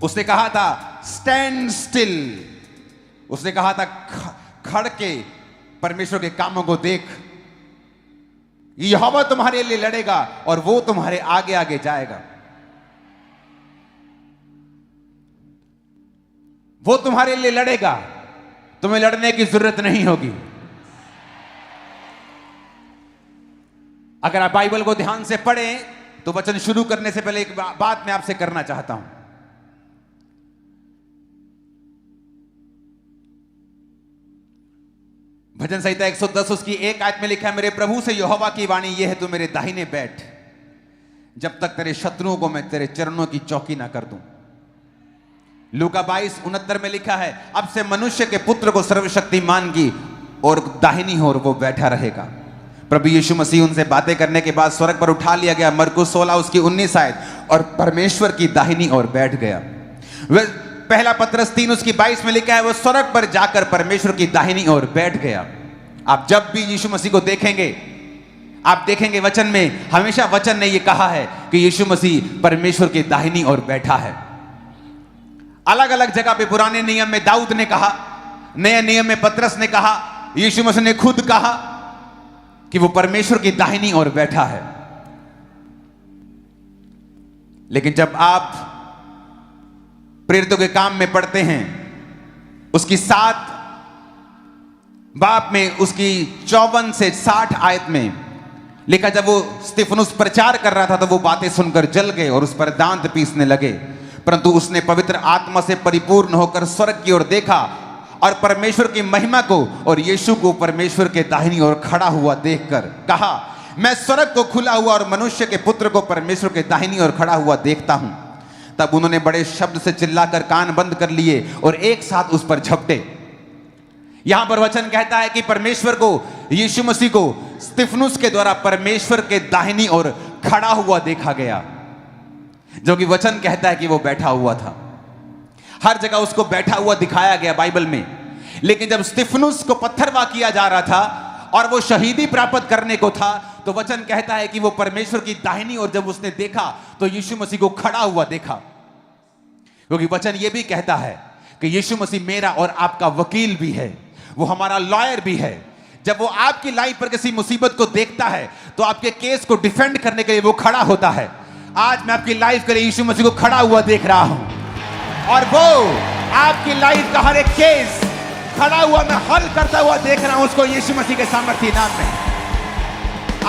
उसने कहा था स्टैंड स्टिल, उसने कहा था खड़ के परमेश्वर के कामों को देख। यहोवा तुम्हारे लिए लड़ेगा और वो तुम्हारे आगे आगे जाएगा। वो तुम्हारे लिए लड़ेगा, तुम्हें लड़ने की जरूरत नहीं होगी। अगर आप बाइबल को ध्यान से पढ़ें तो वचन शुरू करने से पहले एक बात मैं आपसे करना चाहता हूं। भजन संहिता 110 उसकी 1 आयत में लिखा है, मेरे प्रभु से यहोवा की वाणी यह है, तू मेरे दाहिने बैठ जब तक तेरे शत्रुओं को मैं तेरे चरणों की चौकी ना कर दूं। लूका 22:69 में लिखा है, अब से मनुष्य के पुत्र को सर्वशक्तिमान की और दाहिनी ओर वो बैठा रहेगा। प्रभु यीशु मसीह उनसे बातें करने के बाद स्वर्ग पर उठा लिया गया, मरकुस 16 उसकी 19 आयत, और परमेश्वर की दाहिनी ओर बैठ गया। पहला पत्रस 3 उसकी 22 में लिखा है, वो स्वर्ग पर जाकर परमेश्वर की दाहिनी ओर बैठ गया। आप जब भी यीशु मसीह को देखेंगे, आप देखेंगे वचन में हमेशा वचन ने यह कहा है कि यीशु मसीह परमेश्वर की दाहिनी ओर बैठा है। अलग अलग जगह पे पुराने नियम में दाऊद ने कहा, नए नियम में पतरस ने कहा, यीशु मसीह ने खुद कहा कि वो परमेश्वर की दाहिनी ओर बैठा है। लेकिन जब आप प्रेरितों के काम में पढ़ते हैं, उसकी 7 बाब में उसकी 54 से 60 आयत में लिखा, जब वो स्तिफनुस प्रचार कर रहा था तो वो बातें सुनकर जल गए और उस पर दांत पीसने लगे, परंतु उसने पवित्र आत्मा से परिपूर्ण होकर स्वर्ग की ओर देखा और परमेश्वर की महिमा को और यीशु को परमेश्वर के दाहिनी ओर खड़ा हुआ देखकर कहा, मैं स्वर्ग को खुला हुआ और मनुष्य के पुत्र को परमेश्वर के दाहिनी ओर खड़ा हुआ देखता हूं। तब उन्होंने बड़े शब्द से चिल्लाकर कान बंद कर लिए और एक साथ उस पर झपटे। यहां पर वचन कहता है कि परमेश्वर को, यीशु मसीह को स्तिफनुस के द्वारा परमेश्वर के दाहिनी ओर खड़ा हुआ देखा गया, जो कि वचन कहता है कि वो बैठा हुआ था। हर जगह उसको बैठा हुआ दिखाया गया बाइबल में। लेकिन जब स्तिफनुस को पत्थरवाह किया जा रहा था और वो शहीदी प्राप्त करने को था, तो वचन कहता है कि वो परमेश्वर की दाहिनी ओर जब उसने देखा तो यीशु मसीह को खड़ा हुआ देखा। क्योंकि वचन ये भी कहता है कि यीशु मसीह मेरा और आपका वकील भी है, वो हमारा लॉयर भी है। जब वो आपकी लाइफ पर किसी मुसीबत को देखता है तो आपके केस को डिफेंड करने के लिए वो खड़ा होता है। आज मैं आपकी लाइफ के लिए यीशु मसीह को खड़ा हुआ देख रहा हूं और वो आपकी लाइफ का हर एक केस खड़ा हुआ मैं हल करता हुआ देख रहा हूं, उसको यीशु मसीह के सामर्थ्य नाम में।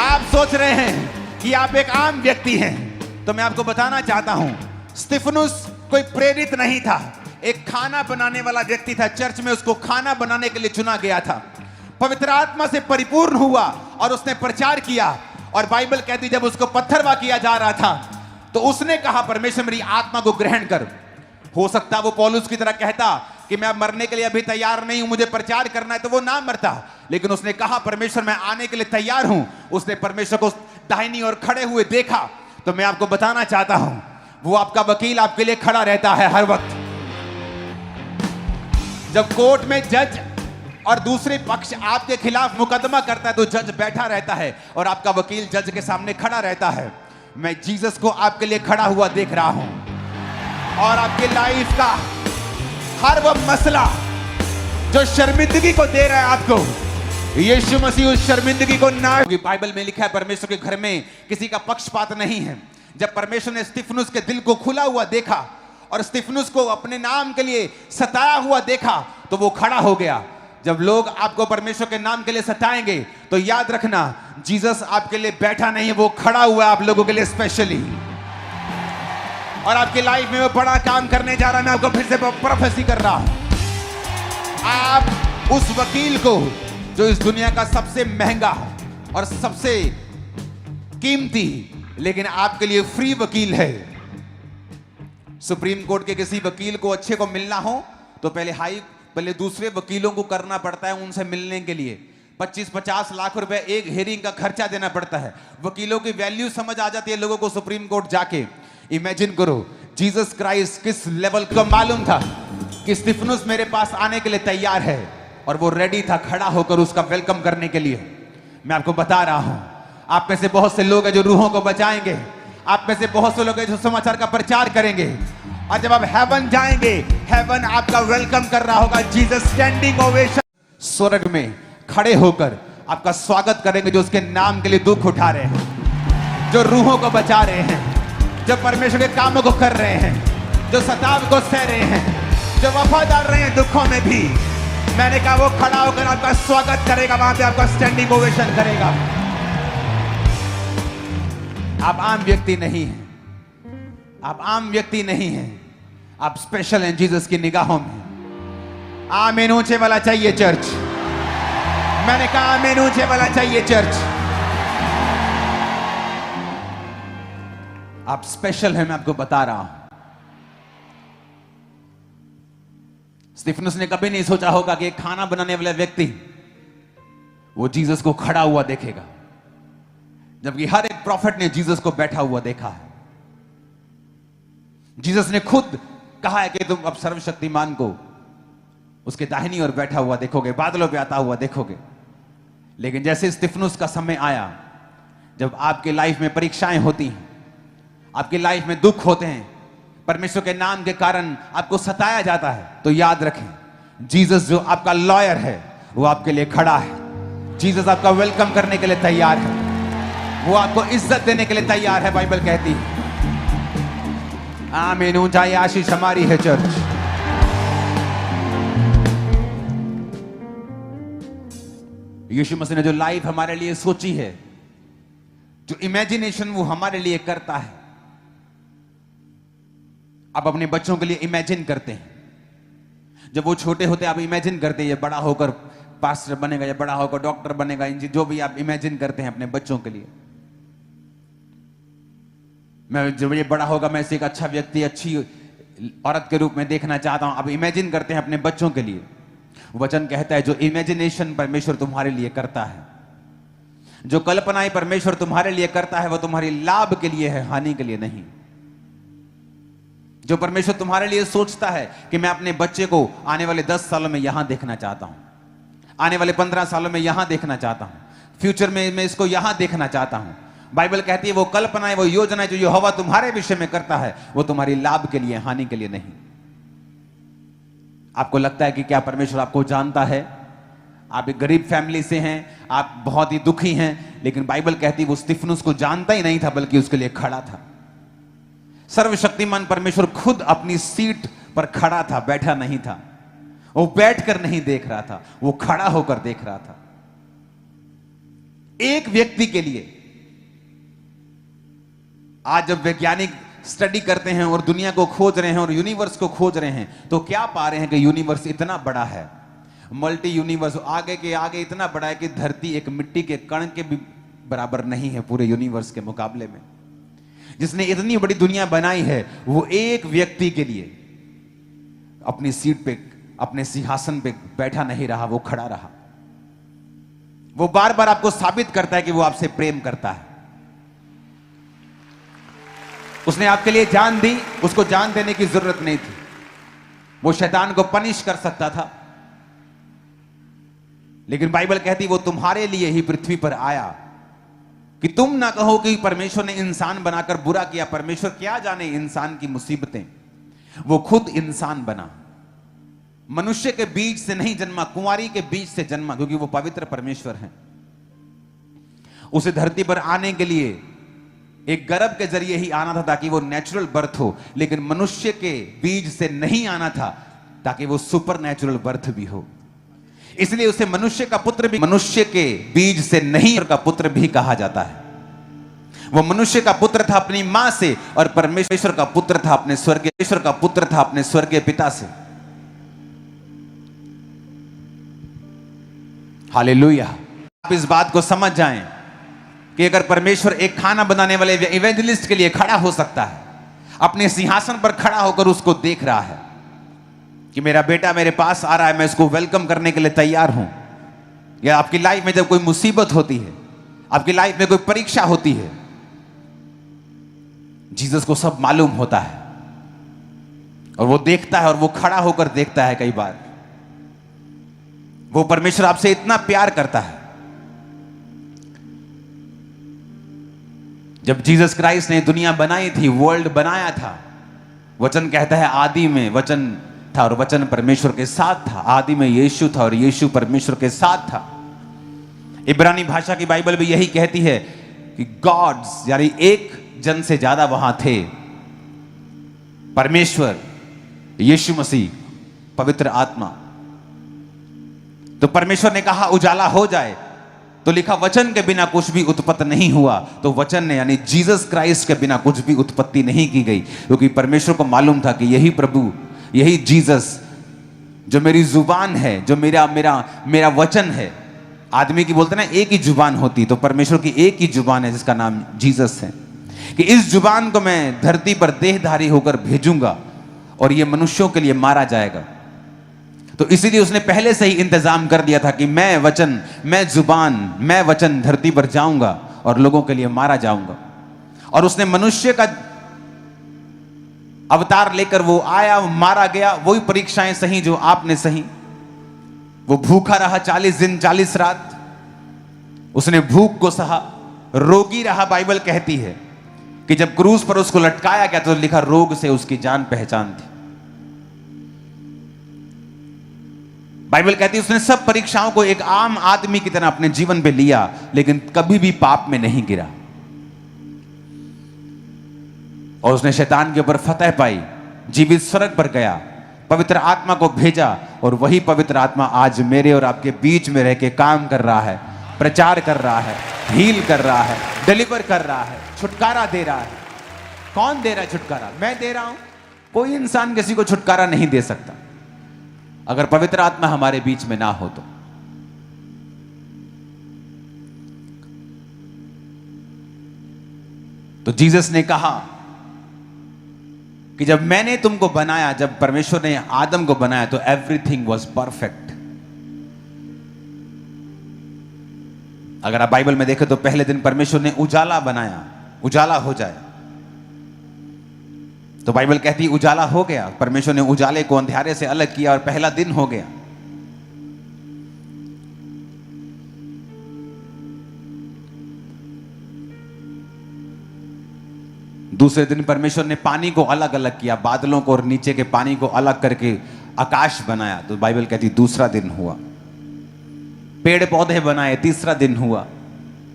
आप सोच रहे हैं कि आप एक आम व्यक्ति हैं, तो मैं आपको बताना चाहता हूं, स्तिफनुस कोई प्रेरित नहीं था, एक खाना बनाने वाला व्यक्ति था। चर्च में उसको खाना बनाने के लिए चुना गया था। पवित्र आत्मा से परिपूर्ण हुआ और उसने प्रचार किया। और बाइबल कहती जब उसको पत्थरवाह किया जा रहा था तो उसने कहा, परमेश्वर मेरी आत्मा को ग्रहण कर। हो सकता वो पौलुस की तरह कहता कि मैं मरने के लिए अभी तैयार नहीं हूं, मुझे प्रचार करना है, तो वो ना मरता। लेकिन उसने कहा, परमेश्वर मैं आने के लिए तैयार हूं। उसने परमेश्वर को दाहिनी ओर खड़े हुए देखा। तो मैं आपको बताना चाहता हूं, वो आपका वकील आपके लिए खड़ा रहता है हर वक्त। जब कोर्ट में जज और दूसरे पक्ष आपके खिलाफ मुकदमा करता है तो जज बैठा रहता है और आपका वकील जज के सामने खड़ा रहता है। मैं जीसस को आपके लिए खड़ा हुआ देख रहा हूं और आपकी लाइफ का हर वो मसला जो शर्मिंदगी को दे रहा है आपको, यीशु मसीह उस शर्मिंदगी को ना। बाइबल में लिखा है परमेश्वर के घर में किसी का पक्षपात नहीं है। जब परमेश्वर ने स्तिफनुस के दिल को खुला हुआ देखा और स्तिफनुस को अपने नाम के लिए सताया हुआ देखा तो वो खड़ा हो गया। जब लोग आपको परमेश्वर के नाम के लिए सताएंगे तो याद रखना, जीसस आपके लिए बैठा नहीं है, वो खड़ा हुआ है आप लोगों के लिए स्पेशली। और आपकी लाइफ में वो बड़ा काम करने जा रहा है। मैं आपको फिर से प्रोफेसी कर रहा हूं, आप उस वकील को जो इस दुनिया का सबसे महंगा और सबसे कीमती लेकिन आपके लिए फ्री वकील है। सुप्रीम कोर्ट के किसी वकील को अच्छे को मिलना हो तो पहले दूसरे वकीलों को करना पड़ता है उनसे मिलने के लिए। 25-50 लाख रुपए एक हेयरिंग का खर्चा देना पड़ता है। वकीलों की वैल्यू समझ आ जाती है लोगों को सुप्रीम कोर्ट जाके। इमेजिन करो, जीसस क्राइस्ट किस लेवल को मालूम था कि स्तिफनुस मेरे पास आने के लिए तैयार है और वो रेडी था खड़ा होकर उसका वेलकम करने के लिए। मैं आपको बता रहा हूं, आप में से बहुत से लोग हैं जो रूहों को बचाएंगे, आप में से बहुत से लोग हैं जो समाचार का प्रचार करेंगे, और जब आप हेवन जाएंगे, हेवन आपका वेलकम कर रहा होगा। जीसस स्टैंडिंग ओवेशन, स्वर्ग में खड़े होकर आपका स्वागत करेंगे, जो उसके नाम के लिए दुख उठा रहे हैं, जो रूहों को बचा रहे हैं, जो परमेश्वर के कामों को कर रहे हैं, जो सताव को सह रहे हैं, जो वफादार रहे हैं दुखों में भी। मैंने कहा वो खड़ा होकर आपका स्वागत करेगा, वहां पे आपका स्टैंडिंग ओवेशन करेगा। आप आम व्यक्ति नहीं हैं, आप आम व्यक्ति नहीं हैं, आप स्पेशल हैं जीसस की निगाहों में। आमीन ऊंचे वाला चाहिए चर्च। मैंने कहा आमीन ऊंचे वाला चाहिए चर्च। आप स्पेशल हैं, मैं आपको बता रहा हूं। स्तिफनुस ने कभी नहीं सोचा होगा कि एक खाना बनाने वाला व्यक्ति वो जीसस को खड़ा हुआ देखेगा, जबकि हर एक प्रॉफिट ने जीसस को बैठा हुआ देखा है। जीसस ने खुद कहा है कि तुम अब सर्वशक्तिमान को उसके दाहिनी ओर बैठा हुआ देखोगे, बादलों पे आता हुआ देखोगे। लेकिन जैसे स्तिफनुस का समय आया, जब आपके लाइफ में परीक्षाएं होती हैं, आपकी लाइफ में दुख होते हैं, परमेश्वर के नाम के कारण आपको सताया जाता है, तो याद रखें जीसस जो आपका लॉयर है वो आपके लिए खड़ा है। जीसस आपका वेलकम करने के लिए तैयार है, वो आपको इज्जत देने के लिए तैयार है। बाइबल कहती है। आमीन ऊंचाई आशीष हमारी है चर्च। यीशु मसीह ने जो लाइफ हमारे लिए सोची है, जो इमेजिनेशन वो हमारे लिए करता है, आप अपने बच्चों के लिए इमेजिन करते हैं। जब वो छोटे होते आप इमेजिन करते हैं ये बड़ा होकर पास्टर बनेगा, ये बड़ा होकर डॉक्टर बनेगा, जो भी आप इमेजिन करते हैं अपने बच्चों के लिए। मैं जब ये बड़ा होगा मैं इसे एक अच्छा व्यक्ति, अच्छी औरत के रूप में देखना चाहता हूं। अब इमेजिन करते हैं अपने बच्चों के लिए। वचन कहता है जो इमेजिनेशन परमेश्वर तुम्हारे लिए करता है, जो कल्पनाएं परमेश्वर तुम्हारे लिए करता है, वो तुम्हारी लाभ के लिए है, हानि के लिए नहीं। जो परमेश्वर तुम्हारे लिए सोचता है कि मैं अपने बच्चे को आने वाले 10 सालों में यहां देखना चाहता हूं, आने वाले 15 सालों में यहां देखना चाहता हूं, फ्यूचर में मैं इसको यहां देखना चाहता हूं। बाइबल कहती है वो कल्पनाएं, वो योजनाएं जो यहोवा तुम्हारे विषय में करता है, वो तुम्हारी लाभ के लिए, हानि के लिए नहीं। आपको लगता है कि क्या परमेश्वर आपको जानता है? आप एक गरीब फैमिली से हैं, आप बहुत ही दुखी हैं, लेकिन बाइबल कहती है वो स्तिफनुस को जानता ही नहीं था, बल्कि उसके लिए खड़ा था। सर्वशक्तिमान परमेश्वर खुद अपनी सीट पर खड़ा था, बैठा नहीं था। वो बैठकर नहीं देख रहा था, वो खड़ा होकर देख रहा था। एक व्यक्ति के लिए आज जब वैज्ञानिक स्टडी करते हैं और दुनिया को खोज रहे हैं और यूनिवर्स को खोज रहे हैं, तो क्या पा रहे हैं कि यूनिवर्स इतना बड़ा है, मल्टी यूनिवर्स, आगे के आगे इतना बड़ा है कि धरती एक मिट्टी के कण के भी बराबर नहीं है पूरे यूनिवर्स के मुकाबले में। जिसने इतनी बड़ी दुनिया बनाई है, वो एक व्यक्ति के लिए अपनी सीट पे, अपने सिंहासन पे बैठा नहीं रहा, वो खड़ा रहा। वो बार बार आपको साबित करता है कि वो आपसे प्रेम करता है। उसने आपके लिए जान दी, उसको जान देने की जरूरत नहीं थी। वो शैतान को पनिश कर सकता था, लेकिन बाइबल कहती वो तुम्हारे लिए ही पृथ्वी पर आया, कि तुम ना कहो कि परमेश्वर ने इंसान बनाकर बुरा किया। परमेश्वर क्या जाने इंसान की मुसीबतें, वो खुद इंसान बना। मनुष्य के बीज से नहीं जन्मा, कुंवारी के बीज से जन्मा, क्योंकि वो पवित्र परमेश्वर है। उसे धरती पर आने के लिए एक गर्भ के जरिए ही आना था, ताकि वो नेचुरल बर्थ हो, लेकिन मनुष्य के बीज से नहीं आना था, ताकि वो सुपर नेचुरल बर्थ भी हो। इसलिए उसे मनुष्य का पुत्र भी, मनुष्य के बीज से नहीं का पुत्र भी कहा जाता है। वो मनुष्य का पुत्र था अपनी मां से, और परमेश्वर का पुत्र था अपने स्वर्गीय, ईश्वर का पुत्र था अपने स्वर्गीय पिता से। हालेलुया। आप इस बात को समझ जाएं कि अगर परमेश्वर एक खाना बनाने वाले इवेंजलिस्ट के लिए खड़ा हो सकता है, अपने सिंहासन पर खड़ा होकर उसको देख रहा है कि मेरा बेटा मेरे पास आ रहा है, मैं इसको वेलकम करने के लिए तैयार हूं। या आपकी लाइफ में जब कोई मुसीबत होती है, आपकी लाइफ में कोई परीक्षा होती है, जीसस को सब मालूम होता है, और वो देखता है, और वो खड़ा होकर देखता है। कई बार वो परमेश्वर आपसे इतना प्यार करता है। जब जीसस क्राइस्ट ने दुनिया बनाई थी, वर्ल्ड बनाया था, वचन कहता है आदि में वचन था और वचन परमेश्वर के साथ था। आदि में यीशु था और यीशु परमेश्वर के साथ था। इब्रानी भाषा की बाइबल भी यही कहती है कि गॉड्स यानी एक जन से ज्यादा वहां थे। परमेश्वर, यीशु मसीह, पवित्र आत्मा। तो परमेश्वर ने कहा उजाला हो जाए, तो लिखा वचन के बिना कुछ भी उत्पत्ति नहीं हुआ। तो वचन ने यानी जीसस क्राइस्ट के बिना कुछ भी उत्पत्ति नहीं की गई, क्योंकि परमेश्वर को मालूम था कि यही प्रभु, यही जीसस जो मेरी जुबान है, जो मेरा मेरा मेरा वचन है। आदमी की बोलते ना एक ही जुबान होती, तो परमेश्वर की एक ही जुबान है जिसका नाम जीसस है, कि इस जुबान को मैं धरती पर देहधारी होकर भेजूंगा और ये मनुष्यों के लिए मारा जाएगा। तो इसीलिए उसने पहले से ही इंतजाम कर दिया था कि मैं वचन, मैं जुबान, मैं वचन धरती पर जाऊंगा और लोगों के लिए मारा जाऊंगा। और उसने मनुष्य का अवतार लेकर वो आया, मारा गया। वही परीक्षाएं सही जो आपने सही। वो भूखा रहा 40 दिन 40 रात, उसने भूख को सहा। रोगी रहा, बाइबल कहती है कि जब क्रूस पर उसको लटकाया गया तो लिखा रोग से उसकी जान पहचान थी। बाइबल कहती है उसने सब परीक्षाओं को एक आम आदमी की तरह अपने जीवन पे लिया, लेकिन कभी भी पाप में नहीं गिरा। और उसने शैतान के ऊपर फतह पाई, जीवित स्वर्ग पर गया, पवित्र आत्मा को भेजा, और वही पवित्र आत्मा आज मेरे और आपके बीच में रह के काम कर रहा है, प्रचार कर रहा है, हील कर रहा है, डिलीवर कर रहा है, छुटकारा दे रहा है। कौन दे रहा है छुटकारा? मैं दे रहा हूं। कोई इंसान किसी को छुटकारा नहीं दे सकता अगर पवित्र आत्मा हमारे बीच में ना हो तो जीसस ने कहा कि जब मैंने तुमको बनाया, जब परमेश्वर ने आदम को बनाया तो एवरीथिंग वॉज परफेक्ट। अगर आप बाइबल में देखें तो पहले दिन परमेश्वर ने उजाला बनाया, उजाला हो जाए। तो बाइबल कहती है उजाला हो गया। परमेश्वर ने उजाले को अंधेरे से अलग किया और पहला दिन हो गया। दूसरे दिन परमेश्वर ने पानी को अलग अलग किया, बादलों को और नीचे के पानी को अलग करके आकाश बनाया। तो बाइबल कहती दूसरा दिन हुआ। पेड़ पौधे बनाए, तीसरा दिन हुआ।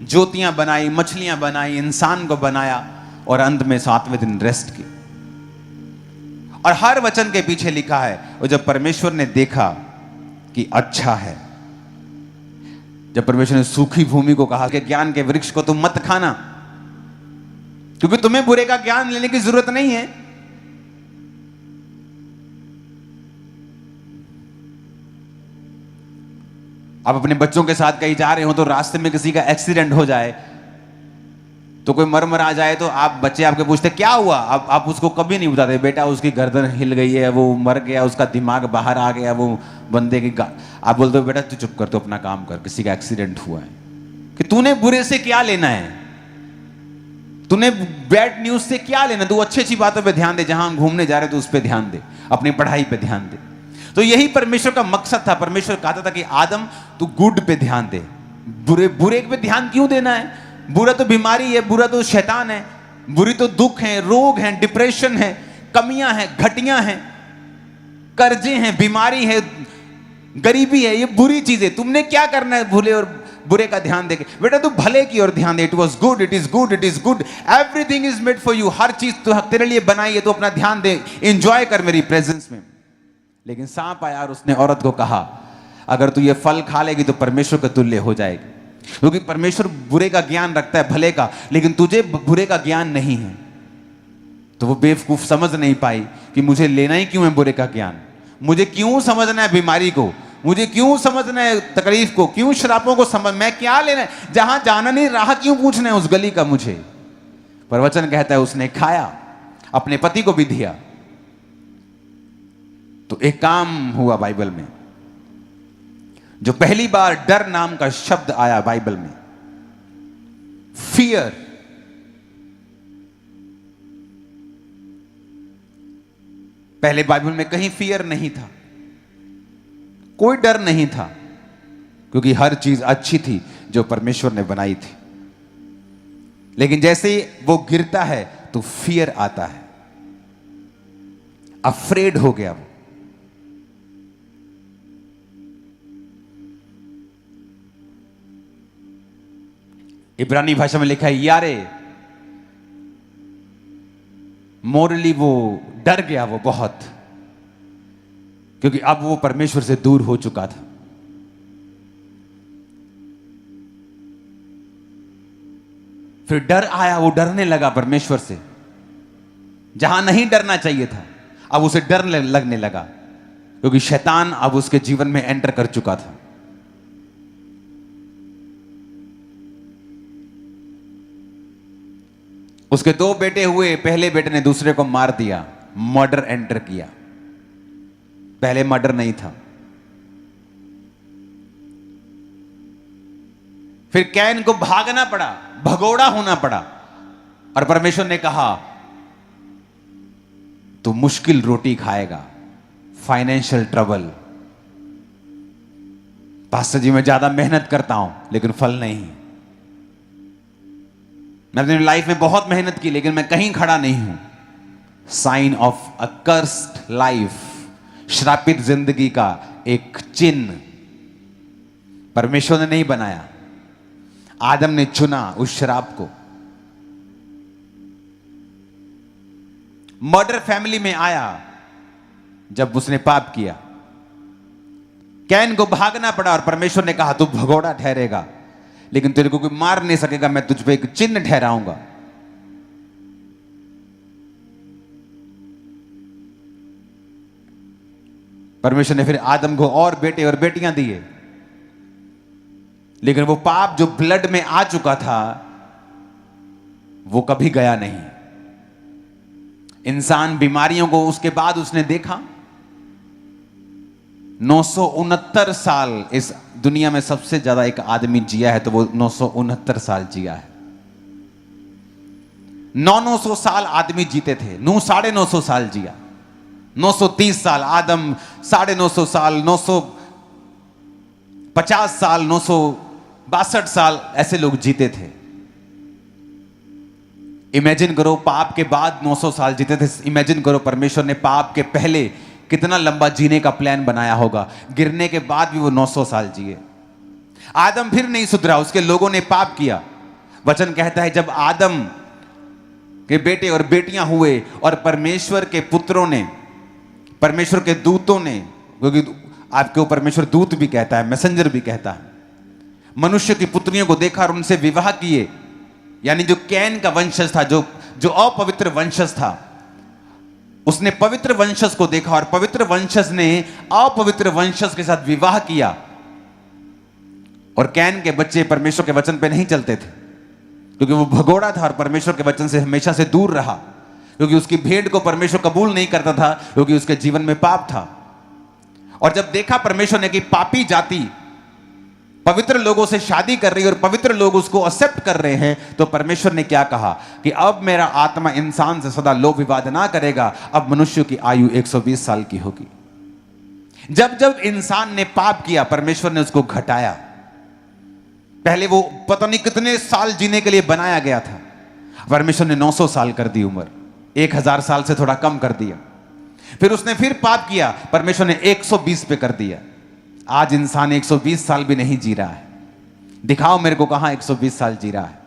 ज्योतियां बनाई, मछलियां बनाई, इंसान को बनाया, और अंत में सातवें दिन रेस्ट की। और हर वचन के पीछे लिखा है, और जब परमेश्वर ने देखा कि अच्छा है, जब परमेश्वर ने सूखी भूमि को कहा कि ज्ञान के वृक्ष को तुम मत खाना, क्योंकि तुम्हें बुरे का ज्ञान लेने की जरूरत नहीं है। आप अपने बच्चों के साथ कहीं जा रहे हो तो रास्ते में किसी का एक्सीडेंट हो जाए, तो कोई मर आ जाए, तो आप बच्चे आपके पूछते क्या हुआ, आप उसको कभी नहीं बताते बेटा उसकी गर्दन हिल गई है, वो मर गया, उसका दिमाग बाहर आ गया, वो बंदे की आप बोलते हो बेटा तू चुप कर, तो अपना काम कर, किसी का एक्सीडेंट हुआ है। कि तूने बुरे से क्या लेना है, तूने बैड न्यूज से क्या लेना, तू अच्छी अच्छी बातों पे ध्यान दे, जहां हम घूमने जा रहे तो उस पर ध्यान दे, अपनी पढ़ाई पे ध्यान दे। तो यही परमेश्वर का मकसद था। परमेश्वर कहता था कि आदम तू गुड पे ध्यान दे, बुरे पे ध्यान क्यों देना है? बुरा तो बीमारी है, बुरा तो शैतान है, बुरी तो दुख है, रोग है, डिप्रेशन है, कमियां हैं, घटियां हैं, कर्जे हैं, बीमारी है, गरीबी है, ये बुरी चीजें। तुमने क्या करना है भूले और बुरे का ध्यान देके? बेटा तू भले की ओर ध्यान दे। It was good, it is good, it is good, everything is made for you. हर चीज तो तेरे लिए बनाई है, तो अपना ध्यान दे, एंजॉय कर मेरी प्रेजेंस में। लेकिन सांप आया और उसने औरत को कहा अगर तू ये फल खा लेगी तो परमेश्वर के तुल्य हो जाएगी, क्योंकि परमेश्वर बुरे का ज्ञान रखता है, भले का, लेकिन तुझे बुरे का ज्ञान नहीं है। तो वो बेवकूफ समझ नहीं पाई कि मुझे लेना ही क्यों है बुरे का ज्ञान, मुझे क्यों समझना है बीमारी को, मुझे क्यों समझना है तकलीफ को, क्यों श्रापों को समझ, मैं क्या लेना है, जहां जाना नहीं राह क्यों पूछना है उस गली का मुझे। पर वचन कहता है उसने खाया, अपने पति को भी दिया। तो एक काम हुआ बाइबल में, जो पहली बार डर नाम का शब्द आया बाइबल में, फियर। पहले बाइबल में कहीं फियर नहीं था, कोई डर नहीं था, क्योंकि हर चीज अच्छी थी जो परमेश्वर ने बनाई थी। लेकिन जैसे ही वो गिरता है तो फियर आता है। अफ्रेड हो गया वो। इब्रानी भाषा में लिखा है यारे, मोरली वो डर गया वो बहुत, क्योंकि अब वो परमेश्वर से दूर हो चुका था। फिर डर आया, वो डरने लगा परमेश्वर से, जहां नहीं डरना चाहिए था अब उसे डर लगने लगा, क्योंकि शैतान अब उसके जीवन में एंटर कर चुका था। उसके 2 बेटे हुए, पहले बेटे ने दूसरे को मार दिया, मर्डर एंटर किया। पहले मर्डर नहीं था। फिर कैन को भागना पड़ा, भगोड़ा होना पड़ा, और परमेश्वर ने कहा तू मुश्किल रोटी खाएगा, फाइनेंशियल ट्रबल। पास्टर जी मैं ज्यादा मेहनत करता हूं लेकिन फल नहीं। मैं अपनी लाइफ में बहुत मेहनत की लेकिन मैं कहीं खड़ा नहीं हूं। Sign of a cursed life, श्रापित जिंदगी का एक चिन्ह परमेश्वर ने नहीं बनाया, आदम ने चुना उस शराब को। मर्डर फैमिली में आया जब उसने पाप किया। कैन को भागना पड़ा और परमेश्वर ने कहा तू भगोड़ा ठहरेगा, लेकिन तेरे को कोई मार नहीं सकेगा, मैं तुझ पे एक चिन्ह ठहराऊंगा। परमेश्वर ने फिर आदम को और बेटे और बेटियां दिए, लेकिन वो पाप जो ब्लड में आ चुका था वो कभी गया नहीं। इंसान बीमारियों को उसके बाद उसने देखा। 969 साल इस दुनिया में सबसे ज्यादा एक आदमी जिया है, तो वो 969 साल जिया है। 900 साल आदमी जीते थे, 950 साल जिया। 930 साल आदम, 950 साल, 950 साल, 962 साल ऐसे लोग जीते थे। इमेजिन करो पाप के बाद 900 साल जीते थे। इमेजिन करो परमेश्वर ने पाप के पहले कितना लंबा जीने का प्लान बनाया होगा। गिरने के बाद भी वो 900 साल जिए। आदम फिर नहीं सुधरा, उसके लोगों ने पाप किया। वचन कहता है जब आदम के बेटे और बेटियां हुए और परमेश्वर के पुत्रों ने, परमेश्वर के दूतों ने, क्योंकि आपको परमेश्वर दूत भी कहता है, मैसेंजर भी कहता है, मनुष्य की पुत्रियों को देखा और उनसे विवाह किए। यानी जो कैन का वंशज था, जो अपवित्र वंशज था, उसने पवित्र वंशज को देखा और पवित्र वंशज ने अपवित्र वंशज के साथ विवाह किया। और कैन के बच्चे परमेश्वर के वचन पे नहीं चलते थे, क्योंकि वो भगोड़ा था और परमेश्वर के वचन से हमेशा से दूर रहा, क्योंकि उसकी भेंट को परमेश्वर कबूल नहीं करता था, क्योंकि उसके जीवन में पाप था। और जब देखा परमेश्वर ने कि पापी जाति पवित्र लोगों से शादी कर रही है और पवित्र लोग उसको एक्सेप्ट कर रहे हैं, तो परमेश्वर ने क्या कहा कि अब मेरा आत्मा इंसान से सदा लोभ विवाद ना करेगा, अब मनुष्य की आयु 120 साल की होगी। जब जब इंसान ने पाप किया परमेश्वर ने उसको घटाया। पहले वो पता नहीं कितने साल जीने के लिए बनाया गया था, परमेश्वर ने 900 साल कर दी उम्र, 1000 साल से थोड़ा कम कर दिया। फिर उसने फिर पाप किया, परमेश्वर ने 120 पे कर दिया। आज इंसान 120 साल भी नहीं जी रहा है। दिखाओ मेरे को कहां 120 साल जी रहा है।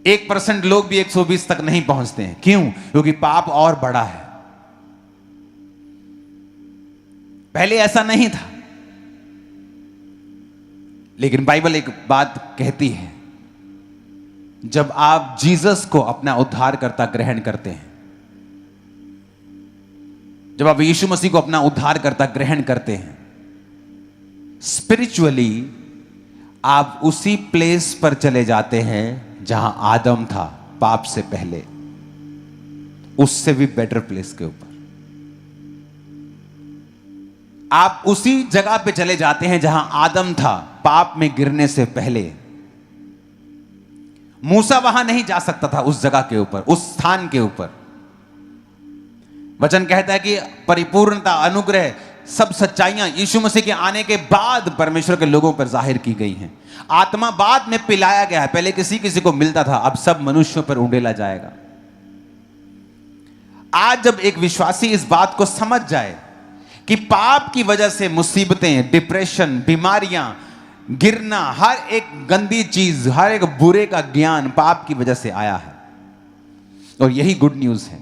1% लोग भी 120 तक नहीं पहुंचते हैं। क्यों? क्योंकि पाप और बड़ा है। पहले ऐसा नहीं था, लेकिन बाइबल एक बात कहती है, जब आप जीसस को अपना उद्धारकर्ता ग्रहण करते हैं, जब आप यीशु मसीह को अपना उद्धारकर्ता ग्रहण करते हैं, स्पिरिचुअली आप उसी प्लेस पर चले जाते हैं जहां आदम था पाप से पहले, उससे भी बेटर प्लेस के ऊपर। आप उसी जगह पे चले जाते हैं जहां आदम था पाप में गिरने से पहले। मूसा वहां नहीं जा सकता था, उस जगह के ऊपर, उस स्थान के ऊपर। वचन कहता है कि परिपूर्णता, अनुग्रह, सब सच्चाइयां यीशु मसीह के आने के बाद परमेश्वर के लोगों पर जाहिर की गई हैं। आत्मा बाद में पिलाया गया है, पहले किसी किसी को मिलता था, अब सब मनुष्यों पर उंडेला जाएगा। आज जब एक विश्वासी इस बात को समझ जाए कि पाप की वजह से मुसीबतें, डिप्रेशन, बीमारियां, गिरना, हर एक गंदी चीज, हर एक बुरे का ज्ञान पाप की वजह से आया है, और यही गुड न्यूज है।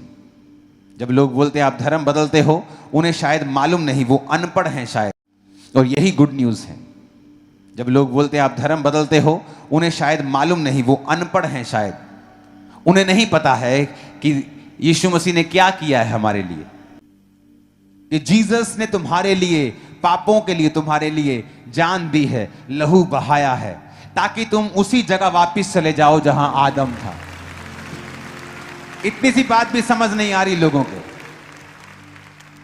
जब लोग बोलते हैं आप धर्म बदलते हो, उन्हें शायद मालूम नहीं, वो अनपढ़ हैं शायद, और यही गुड न्यूज है। जब लोग बोलते हैं आप धर्म बदलते हो, उन्हें शायद मालूम नहीं, वो अनपढ़ हैं शायद, उन्हें नहीं पता है कि यीशु मसीह ने क्या किया है हमारे लिए, कि जीसस ने तुम्हारे लिए, पापों के लिए तुम्हारे लिए जान दी है, लहू बहाया है, ताकि तुम उसी जगह वापस चले जाओ जहां आदम था। इतनी सी बात भी समझ नहीं आ रही लोगों को।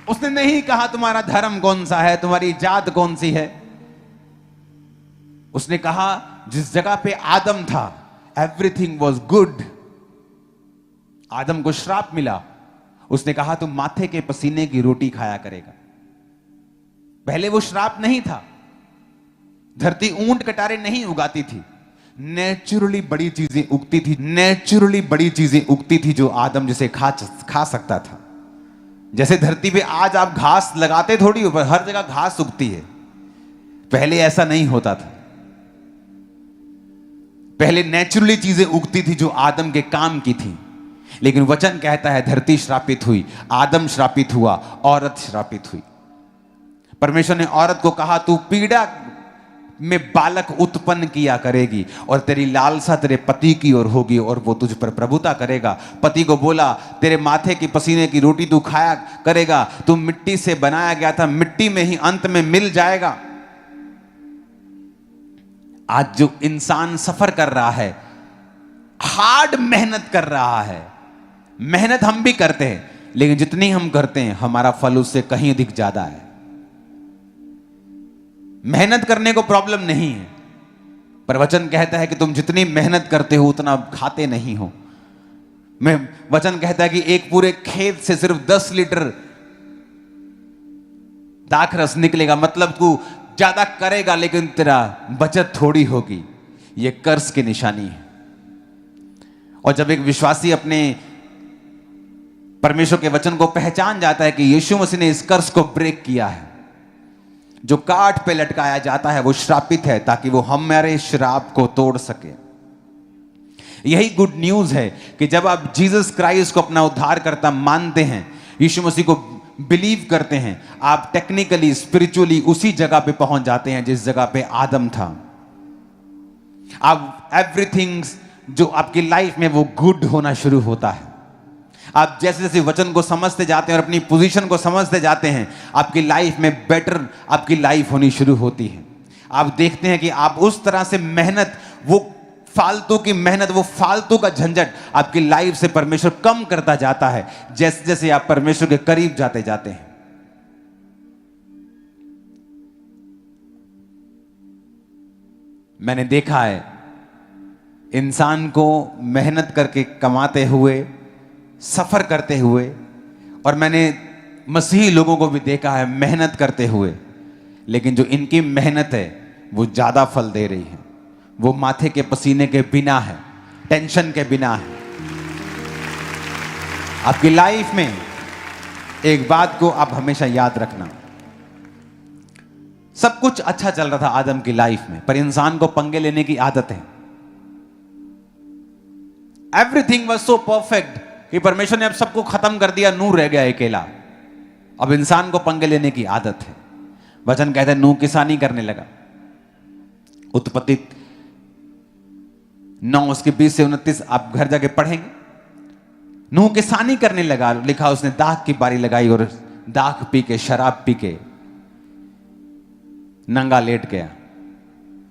उसने नहीं कहा तुम्हारा धर्म कौन सा है, तुम्हारी जात कौन सी है। उसने कहा जिस जगह पे आदम था, एवरीथिंग वॉज गुड। आदम को श्राप मिला, उसने कहा तुम माथे के पसीने की रोटी खाया करेगा। पहले वो श्राप नहीं था, धरती ऊंट कटारे नहीं उगाती थी, नेचुरली बड़ी चीजें उगती थी, नेचुरली बड़ी चीजें उगती थी जो आदम जिसे खा सकता था। जैसे धरती पे आज आप घास लगाते थोड़ी ऊपर, हर जगह घास उगती है, पहले ऐसा नहीं होता था। पहले नेचुरली चीजें उगती थी जो आदम के काम की थी। लेकिन वचन कहता है धरती श्रापित हुई, आदम श्रापित हुआ, औरत श्रापित हुई। परमेश्वर ने औरत को कहा तू पीड़ा में बालक उत्पन्न किया करेगी और तेरी लालसा तेरे पति की ओर होगी और वो तुझ पर प्रभुता करेगा। पति को बोला तेरे माथे की पसीने की रोटी तू खाया करेगा, तू मिट्टी से बनाया गया था, मिट्टी में ही अंत में मिल जाएगा। आज जो इंसान सफर कर रहा है, हार्ड मेहनत कर रहा है, मेहनत हम भी करते हैं, लेकिन जितनी हम करते हैं हमारा फल उससे कहीं अधिक ज्यादा है। मेहनत करने को प्रॉब्लम नहीं है, पर वचन कहता है कि तुम जितनी मेहनत करते हो उतना खाते नहीं हो। वचन कहता है कि एक पूरे खेत से सिर्फ 10 लीटर दाखरस निकलेगा, मतलब तू ज्यादा करेगा लेकिन तेरा बचत थोड़ी होगी। यह कर्ज की निशानी है। और जब एक विश्वासी अपने परमेश्वर के वचन को पहचान जाता है कि यीशु मसीह ने इस कर्ज को ब्रेक किया है, जो काठ पे लटकाया जाता है वो श्रापित है ताकि वो हमारे श्राप को तोड़ सके। यही गुड न्यूज है कि जब आप जीसस क्राइस्ट को अपना उद्धारकर्ता मानते हैं, यीशु मसीह को बिलीव करते हैं, आप टेक्निकली स्पिरिचुअली उसी जगह पे पहुंच जाते हैं जिस जगह पे आदम था। आप एवरीथिंग जो आपकी लाइफ में वो गुड होना शुरू होता है। आप जैसे जैसे वचन को समझते जाते हैं और अपनी पोजीशन को समझते जाते हैं, आपकी लाइफ में बेटर आपकी लाइफ होनी शुरू होती है। आप देखते हैं कि आप उस तरह से मेहनत, वो फालतू की मेहनत, वो फालतू का झंझट आपकी लाइफ से परमेश्वर कम करता जाता है जैसे जैसे आप परमेश्वर के करीब जाते जाते हैं। मैंने देखा है इंसान को मेहनत करके कमाते हुए, सफर करते हुए, और मैंने मसीही लोगों को भी देखा है मेहनत करते हुए, लेकिन जो इनकी मेहनत है वो ज्यादा फल दे रही है। वो माथे के पसीने के बिना है, टेंशन के बिना है। आपकी लाइफ में एक बात को आप हमेशा याद रखना, सब कुछ अच्छा चल रहा था आदम की लाइफ में, पर इंसान को पंगे लेने की आदत है। एवरीथिंग वाज सो परफेक्ट कि परमेश्वर ने अब सबको खत्म कर दिया, नूह रह गया अकेला। अब इंसान को पंगे लेने की आदत है। वचन कहता है नूह किसानी करने लगा। उत्पत्ति 9 उसके 20 से 29 आप घर जाके पढ़ेंगे। नूह किसानी करने लगा, लिखा उसने दाख की बारी लगाई और दाख पी के, शराब पी के नंगा लेट गया।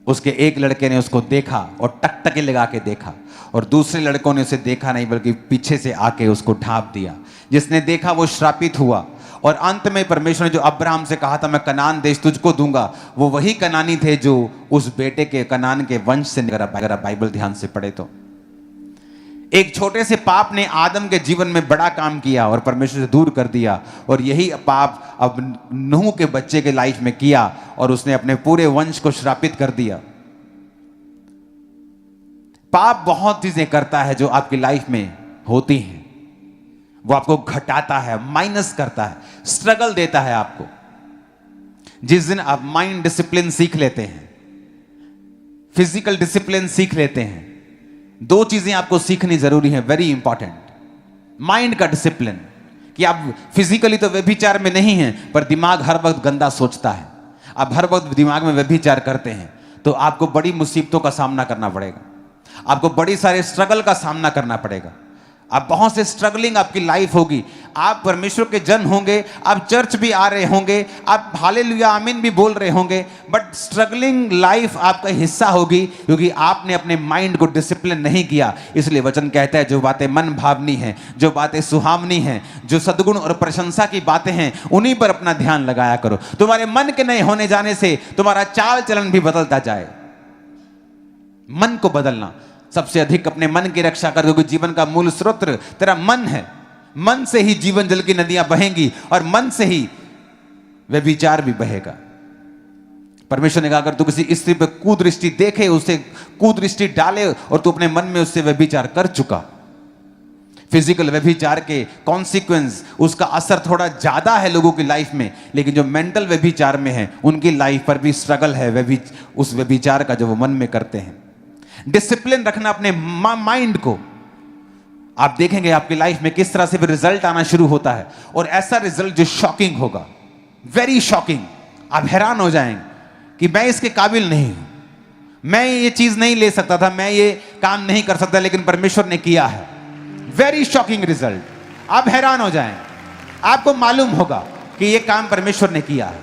उसके एक लड़के ने उसको देखा और टकटकी लगा के देखा, और दूसरे लड़कों ने उसे देखा नहीं बल्कि पीछे से आके उसको ढांप दिया। जिसने देखा वो श्रापित हुआ। और अंत में परमेश्वर ने जो अब्राहम से कहा था मैं कनान देश तुझको दूंगा, वो वही कनानी थे जो उस बेटे के कनान के वंश से, अगर आप बाइबल ध्यान से पढ़े तो। एक छोटे से पाप ने आदम के जीवन में बड़ा काम किया और परमेश्वर से दूर कर दिया, और यही पाप अब नूह के बच्चे के लाइफ में किया और उसने अपने पूरे वंश को श्रापित कर दिया। पाप बहुत चीजें करता है जो आपकी लाइफ में होती हैं। वो आपको घटाता है, माइनस करता है, स्ट्रगल देता है आपको। जिस दिन आप माइंड डिसिप्लिन सीख लेते हैं, फिजिकल डिसिप्लिन सीख लेते हैं, दो चीजें आपको सीखनी जरूरी है, वेरी इंपॉर्टेंट। माइंड का डिसिप्लिन, कि आप फिजिकली तो व्यभिचार में नहीं हैं, पर दिमाग हर वक्त गंदा सोचता है, आप हर वक्त दिमाग में व्यभिचार करते हैं, तो आपको बड़ी मुसीबतों का सामना करना पड़ेगा, आपको बड़ी सारे स्ट्रगल का सामना करना पड़ेगा। आप बहुत से स्ट्रगलिंग आपकी लाइफ होगी। आप परमेश्वर के जन होंगे, आप चर्च भी आ रहे होंगे, आप हालेलुया आमीन भी बोल रहे होंगे, बट स्ट्रगलिंग लाइफ आपका हिस्सा होगी, क्योंकि आपने अपने माइंड को डिसिप्लिन नहीं किया। इसलिए वचन कहता है जो बातें मन भावनी हैं, जो बातें सुहावनी हैं, जो सद्गुण और प्रशंसा की बातें हैं, उन्हीं पर अपना ध्यान लगाया करो। तुम्हारे मन के नहीं होने जाने से तुम्हारा चाल चलन भी बदलता जाए। मन को बदलना, सबसे अधिक अपने मन की रक्षा कर, क्योंकि जीवन का मूल स्रोत तेरा मन है। मन से ही जीवन जल की नदियां बहेंगी और मन से ही व्यभिचार भी बहेगा। परमेश्वर ने कहा अगर तू किसी स्त्री पर कुदृष्टि देखे, उसे कुदृष्टि डाले और तू अपने मन में उससे व्यभिचार कर चुका। फिजिकल व्यभिचार के कॉन्सिक्वेंस, उसका असर थोड़ा ज्यादा है लोगों की लाइफ में, लेकिन जो मेंटल व्यभिचार में है उनकी लाइफ पर भी स्ट्रगल है उस व्यभिचार का जो वो मन में करते हैं। डिसिप्लिन रखना अपने माइंड को, आप देखेंगे आपकी लाइफ में किस तरह से भी रिजल्ट आना शुरू होता है, और ऐसा रिजल्ट जो शॉकिंग होगा, वेरी शॉकिंग। आप हैरान हो जाएंगे कि मैं इसके काबिल नहीं हूं, मैं ये चीज नहीं ले सकता था, मैं ये काम नहीं कर सकता, लेकिन परमेश्वर ने किया है। वेरी शॉकिंग रिजल्ट, आप हैरान हो जाएंगे, आपको मालूम होगा कि ये काम परमेश्वर ने किया है।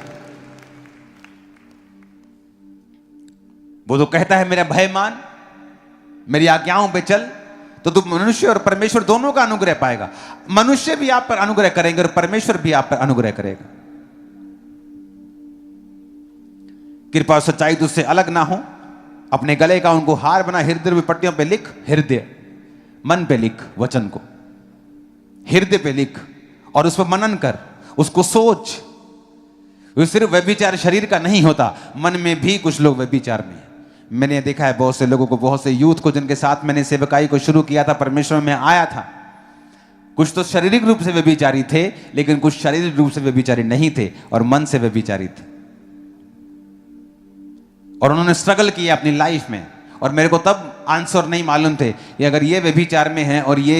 वो तो कहता है मेरा भय मान, मेरी आज्ञाओं पे चल, तो तू मनुष्य और परमेश्वर दोनों का अनुग्रह पाएगा। मनुष्य भी आप पर अनुग्रह करेंगे और परमेश्वर भी आप पर अनुग्रह करेगा। कृपा और सच्चाई तुझसे अलग ना हो, अपने गले का उनको हार बना, हृदय में पट्टियों पे लिख, हृदय मन पे लिख, वचन को हृदय पे लिख और उस पर मनन कर, उसको सोच। सिर्फ व्यभिचार शरीर का नहीं होता, मन में भी कुछ लोग व्यभिचार में। मैंने देखा है बहुत से लोगों को, बहुत से यूथ को जिनके साथ मैंने सेवकाई को शुरू किया था, परमेश्वर में आया था, कुछ तो शारीरिक रूप से व्यभिचारी थे, लेकिन कुछ शारीरिक रूप से व्यभिचारी नहीं थे और मन से व्यभिचारी थे। और उन्होंने स्ट्रगल किया अपनी लाइफ में, और मेरे को तब आंसर नहीं मालूम थे कि अगर ये व्यभिचार में है और ये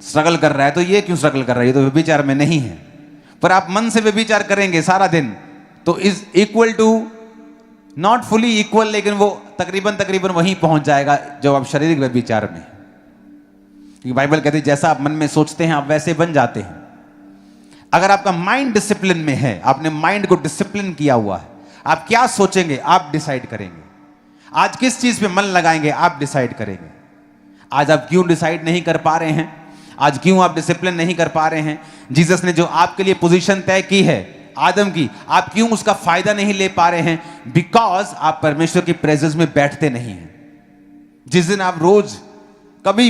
स्ट्रगल कर रहा है तो ये क्यों स्ट्रगल कर रहा है, ये तो व्यभिचार में नहीं है। पर आप मन से व्यभिचार करेंगे सारा दिन तो is equal to, not fully equal, लेकिन वो तकरीबन वहीं पहुंच जाएगा जो आप शारीरिक व्यभिचार में। क्योंकि बाइबल कहती है जैसा आप मन में सोचते हैं आप वैसे बन जाते हैं। अगर आपका माइंड डिसिप्लिन में है, आपने माइंड को डिसिप्लिन किया हुआ है, आप क्या सोचेंगे आप डिसाइड करेंगे। आज किस चीज पे मन लगाएंगे आप डिसाइड करेंगे। आज आप क्यों डिसाइड नहीं कर पा रहे हैं, आज क्यों आप डिसिप्लिन नहीं कर पा रहे हैं। जीसस ने जो आपके लिए पोजीशन तय की है आदम की, आप क्यों उसका फायदा नहीं ले पा रहे हैं? बिकॉज आप परमेश्वर की प्रेजेंस में बैठते नहीं हैं। जिस दिन आप रोज कभी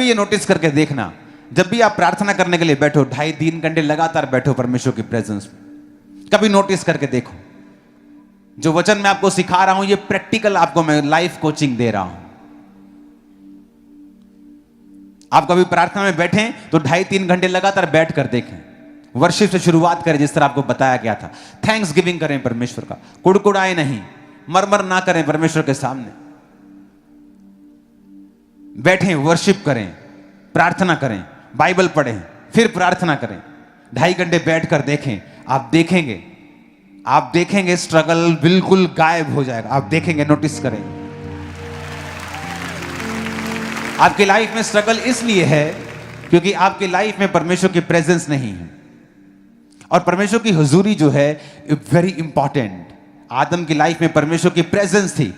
ये नोटिस करके देखना, जब भी आप प्रार्थना करने के लिए बैठो, 2.5-3 घंटे लगातार बैठो परमेश्वर की प्रेजेंस में, कभी नोटिस करके देखो। जो वचन मैं आपको सिखा रहा हूं ये प्रैक्टिकल आपको मैं लाइफ कोचिंग दे रहा हूं। आप कभी प्रार्थना में बैठें तो 2.5-3 घंटे लगातार बैठ कर देखें, वर्शिप से शुरुआत करें जिस तरह आपको बताया गया था। थैंक्स गिविंग करें परमेश्वर का, कुड़कुड़ाए नहीं, मरमर ना करें परमेश्वर के सामने। बैठें, वर्शिप करें, प्रार्थना करें, बाइबल पढ़ें, फिर प्रार्थना करें। 2.5 घंटे बैठकर देखें, आप देखेंगे स्ट्रगल बिल्कुल गायब हो जाएगा। आप देखेंगे, नोटिस करें। आपकी लाइफ में स्ट्रगल इसलिए है क्योंकि आपकी लाइफ में परमेश्वर की प्रेजेंस नहीं है। और परमेश्वर की हुजूरी जो है वेरी इंपॉर्टेंट। आदम की लाइफ में परमेश्वर की प्रेजेंस थी,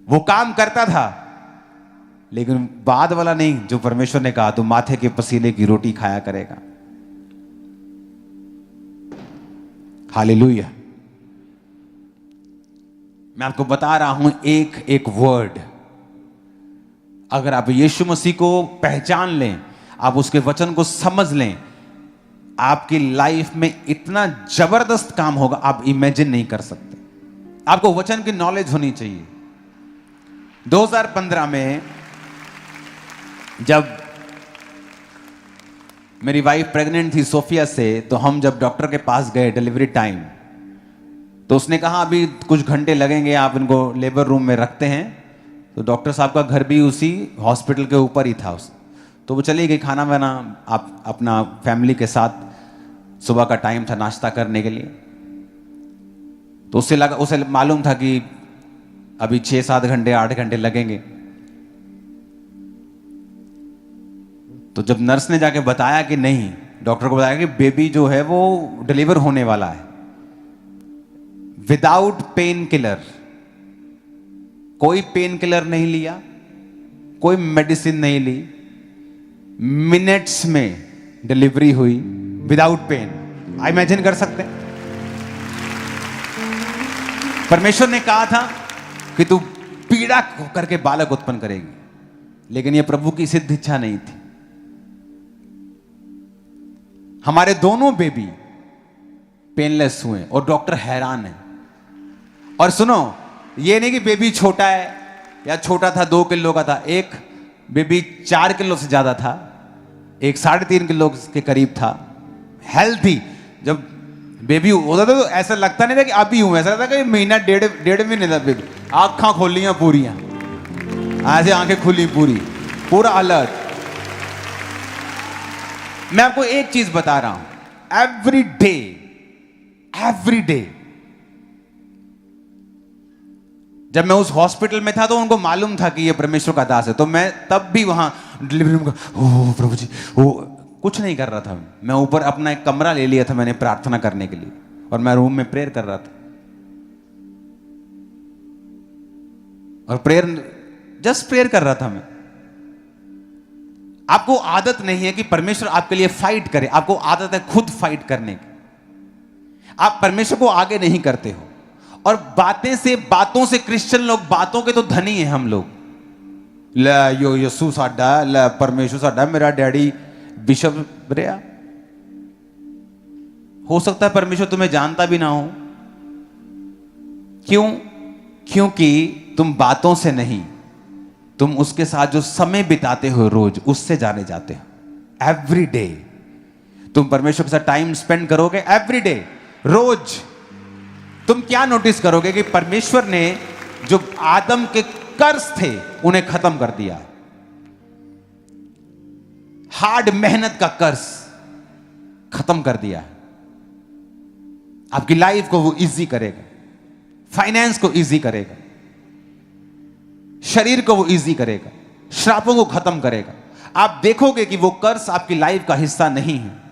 वो काम करता था, लेकिन बाद वाला नहीं जो परमेश्वर ने कहा, तो माथे के पसीने की रोटी खाया करेगा। हालेलुया। मैं आपको बता रहा हूं एक एक वर्ड, अगर आप यीशु मसीह को पहचान लें, आप उसके वचन को समझ लें, आपकी लाइफ में इतना जबरदस्त काम होगा आप इमेजिन नहीं कर सकते। आपको वचन की नॉलेज होनी चाहिए। 2015 में जब मेरी वाइफ प्रेग्नेंट थी सोफिया से, तो हम जब डॉक्टर के पास गए डिलीवरी टाइम, तो उसने कहा अभी कुछ घंटे लगेंगे, आप इनको लेबर रूम में रखते हैं। तो डॉक्टर साहब का घर भी उसी हॉस्पिटल के ऊपर ही था। तो वो चली गई खाना वाना आप अपना फैमिली के साथ, सुबह का टाइम था नाश्ता करने के लिए। तो उसे मालूम था कि अभी 6-7 घंटे 8 घंटे लगेंगे। तो जब नर्स ने जाके बताया कि नहीं, डॉक्टर को बताया कि बेबी जो है वो डिलीवर होने वाला है विदाउट पेन किलर, कोई पेन किलर नहीं लिया, कोई मेडिसिन नहीं ली, मिनट्स में डिलीवरी हुई विदाउट पेन। आप इमेजिन कर सकते हैं? परमेश्वर ने कहा था कि तू पीड़ा करके बालक उत्पन्न करेगी, लेकिन यह प्रभु की सिद्ध इच्छा नहीं थी। हमारे दोनों बेबी पेनलेस हुए और डॉक्टर हैरान है। और सुनो, ये नहीं कि बेबी छोटा है या छोटा था 2 किलो का था, एक बेबी 4 किलो से ज्यादा था, एक 3.5 किलो के करीब था, हेल्थी। जब बेबी होता था तो ऐसा लगता नहीं था कि अभी हूं, ऐसा लगता कि महीना डेढ़ महीने था बेबी। आंखें खोलियां पूरियां, ऐसे आंखें खुली पूरी, पूरा अलर्ट। मैं आपको एक चीज बता रहा हूं, एवरी डे जब मैं उस हॉस्पिटल में था तो उनको मालूम था कि ये परमेश्वर का दास है। तो मैं तब भी वहां डिलीवरी रूम का ओ प्रभु जी ओ कुछ नहीं कर रहा था। मैं ऊपर अपना एक कमरा ले लिया था मैंने प्रार्थना करने के लिए, और मैं रूम में प्रेयर कर रहा था। और जस्ट प्रेयर कर रहा था मैं। आपको आदत नहीं है कि परमेश्वर आपके लिए फाइट करे, आपको आदत है खुद फाइट करने की। आप परमेश्वर को आगे नहीं करते हो। और बातों से क्रिश्चियन लोग, बातों के तो धनी हैं हम लोग। ले यो यसू साडा, ले परमेश्वर साडा, मेरा डैडी बिशप रहा। हो सकता है परमेश्वर तुम्हें जानता भी ना हो। क्यों? क्योंकि तुम बातों से नहीं, तुम उसके साथ जो समय बिताते हो रोज, उससे जाने जाते हो। एवरी डे तुम परमेश्वर के साथ टाइम स्पेंड करोगे, एवरी डे, रोज। तुम क्या नोटिस करोगे कि परमेश्वर ने जो आदम के कर्ज थे उन्हें खत्म कर दिया। हार्ड मेहनत का कर्ज खत्म कर दिया है। आपकी लाइफ को वो इजी करेगा, फाइनेंस को इजी करेगा, शरीर को वो इजी करेगा, श्रापों को खत्म करेगा। आप देखोगे कि वो कर्ज आपकी लाइफ का हिस्सा नहीं है।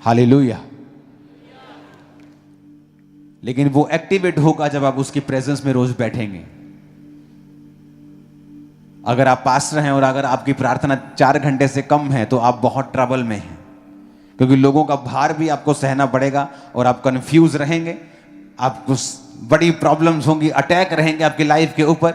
हालेलुया। लेकिन वो एक्टिवेट होगा जब आप उसकी प्रेजेंस में रोज बैठेंगे। अगर आप पास्टर हैं और अगर आपकी प्रार्थना 4 घंटे से कम है तो आप बहुत ट्रबल में हैं, क्योंकि लोगों का भार भी आपको सहना पड़ेगा और आप कंफ्यूज रहेंगे। आपको बड़ी प्रॉब्लम्स होंगी, अटैक रहेंगे आपकी लाइफ के ऊपर।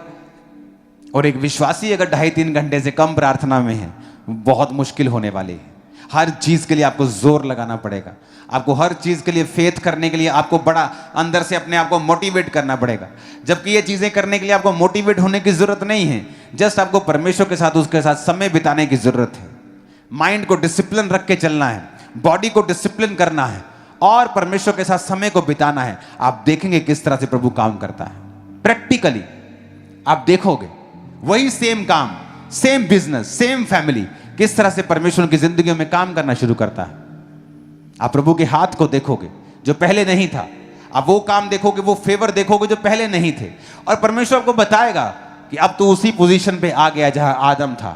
और एक विश्वासी अगर 2.5-3 घंटे से कम प्रार्थना में है, बहुत मुश्किल होने वाली है। हर चीज के लिए आपको जोर लगाना पड़ेगा। आपको हर चीज के लिए फेथ करने के लिए आपको बड़ा अंदर से अपने आप को मोटिवेट करना पड़ेगा। जबकि ये चीजें करने के लिए आपको मोटिवेट होने की जरूरत नहीं है, जस्ट आपको परमेश्वर के साथ, उसके साथ समय बिताने की जरूरत है। माइंड को डिसिप्लिन रख के चलना है, बॉडी को डिसिप्लिन करना है और परमेश्वर के साथ समय को बिताना है। आप देखेंगे किस तरह से प्रभु काम करता है। प्रैक्टिकली आप देखोगे वही सेम काम, सेम बिजनेस, सेम फैमिली किस तरह से परमेश्वर की जिंदगी में काम करना शुरू करता है। आप प्रभु के हाथ को देखोगे जो पहले नहीं था। आप वो काम देखोगे, वो फेवर देखोगे जो पहले नहीं थे। और परमेश्वर आपको बताएगा कि अब तो उसी पोजीशन पे आ गया जहां आदम था।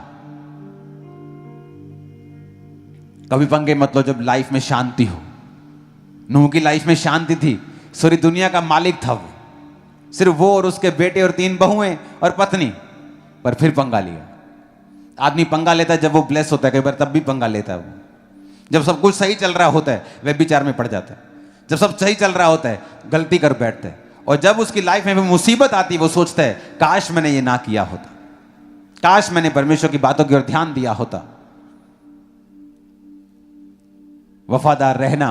कभी पंगे मत लो जब लाइफ में शांति हो। नूह की लाइफ में शांति थी, सारी दुनिया का मालिक था वो, सिर्फ वो और उसके बेटे और 3 बहुएं और पत्नी। पर फिर पंगा लिया। आदमी पंगा लेता है जब वो ब्लेस होता है, कई बार तब भी पंगा लेता है वो। जब सब कुछ सही चल रहा होता है व्यभिचार में पड़ जाता है। जब सब सही चल रहा होता है गलती कर बैठता है। और जब उसकी लाइफ में मुसीबत आती है वो सोचता है काश मैंने ये ना किया होता, काश मैंने परमेश्वर की बातों की ओर ध्यान दिया होता। वफादार रहना,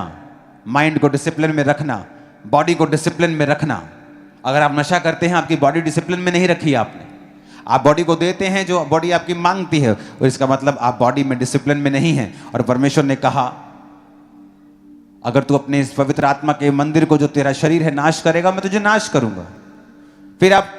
माइंड को डिसिप्लिन में रखना, बॉडी को डिसिप्लिन में रखना। अगर आप नशा करते हैं, आपकी बॉडी डिसिप्लिन में नहीं रखी आपने, आप बॉडी को देते हैं जो बॉडी आपकी मांगती है, और इसका मतलब आप बॉडी में डिसिप्लिन में नहीं हैं। और परमेश्वर ने कहा अगर तू अपने इस पवित्र आत्मा के मंदिर को जो तेरा शरीर है नाश करेगा, मैं तुझे नाश करूंगा। फिर आप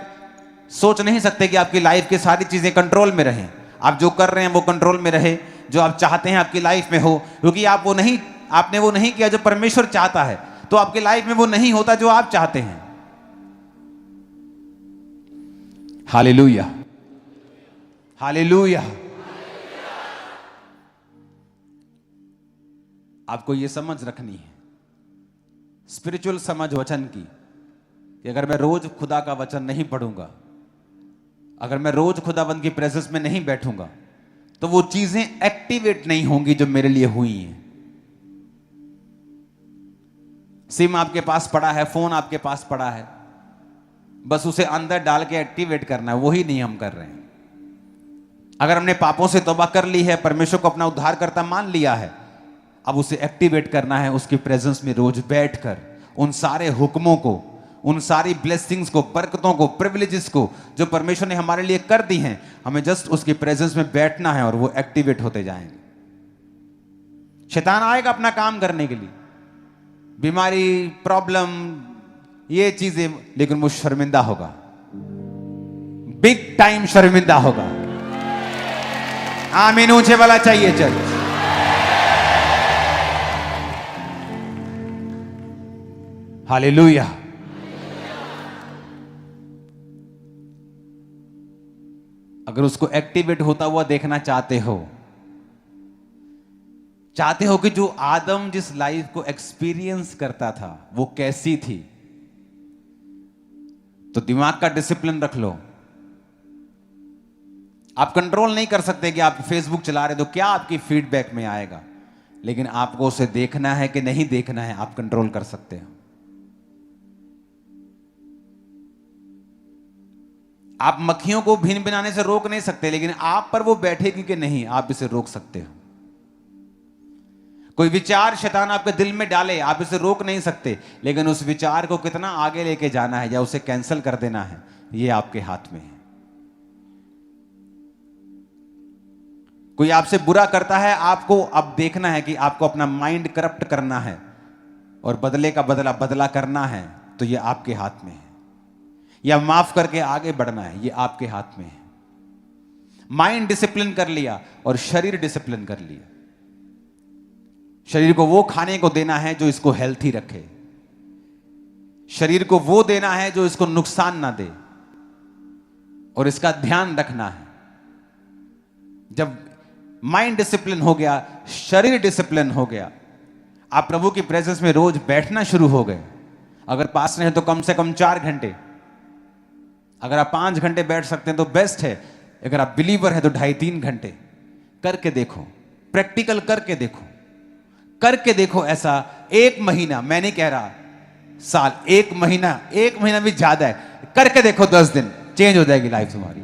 सोच नहीं सकते कि आपकी लाइफ की सारी चीजें कंट्रोल में रहें, आप जो कर रहे हैं वो कंट्रोल में रहे, जो आप चाहते हैं आपकी लाइफ में हो, क्योंकि आपने वो नहीं किया जो परमेश्वर चाहता है, तो आपकी लाइफ में वो नहीं होता जो आप चाहते हैं। Hallelujah, hallelujah. आपको ये समझ रखनी है, स्पिरिचुअल समझ वचन की, कि अगर मैं रोज खुदा का वचन नहीं पढ़ूंगा, अगर मैं रोज खुदाबंद की प्रेजेंस में नहीं बैठूंगा, तो वो चीजें एक्टिवेट नहीं होंगी जो मेरे लिए हुई हैं। सिम आपके पास पड़ा है, फोन आपके पास पड़ा है, बस उसे अंदर डाल के एक्टिवेट करना है, वही नहीं हम कर रहे हैं। अगर हमने पापों से तौबा कर ली है, परमेश्वर को अपना उद्धारकर्ता मान लिया है, अब उसे एक्टिवेट करना है उसकी प्रेजेंस में रोज बैठकर, उन सारे हुक्मों को, उन सारी ब्लेसिंग्स को, बरकतों को, प्रिविलेजेस को जो परमेश्वर ने हमारे लिए कर दी हैं, हमें जस्ट उसकी प्रेजेंस में बैठना है और वो एक्टिवेट होते जाएंगे। शैतान आएगा अपना काम करने के लिए, बीमारी, प्रॉब्लम, ये चीजें, लेकिन वो शर्मिंदा होगा, बिग टाइम शर्मिंदा होगा। आमीन ऊंचे वाला चाहिए चर्च। हालेलुया। अगर उसको एक्टिवेट होता हुआ देखना चाहते हो कि जो आदम जिस लाइफ को एक्सपीरियंस करता था वो कैसी थी, तो दिमाग का डिसिप्लिन रख लो। आप कंट्रोल नहीं कर सकते कि आप फेसबुक चला रहे तो क्या आपकी फीडबैक में आएगा, लेकिन आपको उसे देखना है कि नहीं देखना है, आप कंट्रोल कर सकते हो। आप मक्खियों को भिन भिनाने से रोक नहीं सकते, लेकिन आप पर वो बैठेगी कि नहीं, आप इसे रोक सकते हो। कोई विचार शैतान आपके दिल में डाले, आप इसे रोक नहीं सकते, लेकिन उस विचार को कितना आगे लेके जाना है या उसे कैंसिल कर देना है, ये आपके हाथ में है। कोई आपसे बुरा करता है, आपको अब देखना है कि आपको अपना माइंड करप्ट करना है और बदले का बदला बदला करना है, तो ये आपके हाथ में है। या माफ करके आगे बढ़ना है, ये आपके हाथ में है। माइंड डिसिप्लिन कर लिया और शरीर डिसिप्लिन कर लिया। शरीर को वो खाने को देना है जो इसको हेल्थी रखे, शरीर को वो देना है जो इसको नुकसान ना दे, और इसका ध्यान रखना है। जब माइंड डिसिप्लिन हो गया, शरीर डिसिप्लिन हो गया, आप प्रभु की प्रेजेंस में रोज बैठना शुरू हो गए। अगर पास में है तो कम से कम 4 घंटे, अगर आप 5 घंटे बैठ सकते हैं तो बेस्ट है, अगर आप बिलीवर है तो 2.5-3 घंटे करके देखो, प्रैक्टिकल करके देखो, करके देखो। ऐसा 1 महीना, मैं नहीं कह रहा साल, 1 महीना भी ज्यादा है, करके देखो, 10 दिन चेंज हो जाएगी लाइफ तुम्हारी।